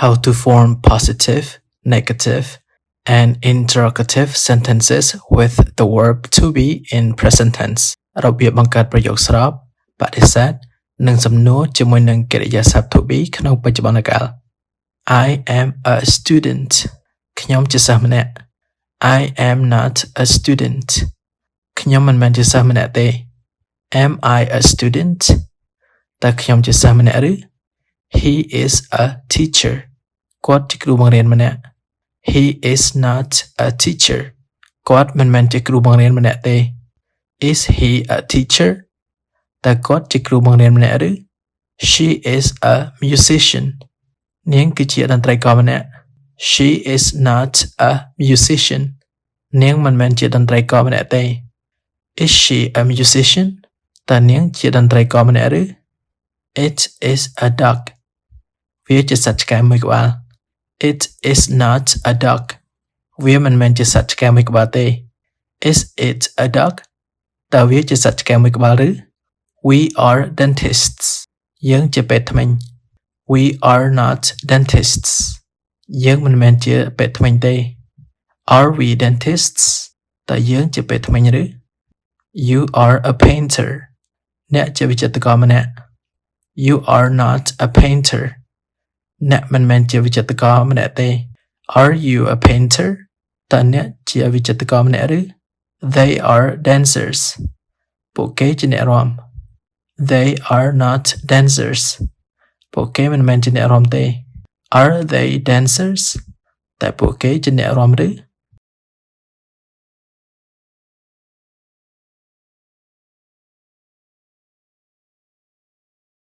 How to form positive, negative, and interrogative sentences with the verb to be in present tense របៀបបង្កើតប្រយោគស្របបដិសេធនិងសំណួរជាមួយនឹងកិរិយាសព្ទ to be ក្នុងបច្ចុប្បន្នកាល I am a student ខ្ញុំជាសិស្សម្នាក់ I am not a student ខ្ញុំមិនមែនជាសិស្សម្នាក់ទេ Am I a student តើខ្ញុំជាសិស្សម្នាក់ឬ He is a teacher គាត់ជាគ្រូបង្រៀនម្នាក់ He is not a teacher គាត់មិនមែនជាគ្រូបង្រៀនម្នាក់ទេ Is he a teacher តើគាត់ជាគ្រូបង្រៀនម្នាក់ឬ She is a musician នាងគឺជាតន្ត្រីករម្នាក់ She is not a musician នាងមិនមែនជាតន្ត្រីករម្នាក់ទេ Is she a musician តើនាងជាតន្ត្រីករម្នាក់ឬ It is a dog វាជាសត្វឆ្កែមួយក្បាល It is not a dog វាមិនមែនជាសត្វឆ្កែមួយក្បាលទេ Is it a dog តើវាជាសត្វឆ្កែមួយក្បាលឬ We are dentists យើងជាពេទ្យធ្មេញ We are not dentists យើងមិនមែនជាពេទ្យធ្មេញទេ Are we dentists តើយើងជាពេទ្យធ្មេញឬ You are a painter អ្នកជាវិចិត្រករម្នាក់ You are not a painter អ្នកមិនមែនជាវិចិត្រករម្នាក់ទេ Are you a painter តើអ្នកជាវិចិត្រករម្នាក់ឬ They are dancers ពួកគេជាអ្នករាំ They are not dancers ពួកគេមិនមែនជាអ្នករាំទេ Are they dancers តែពួកគេជាអ្នករាំឬ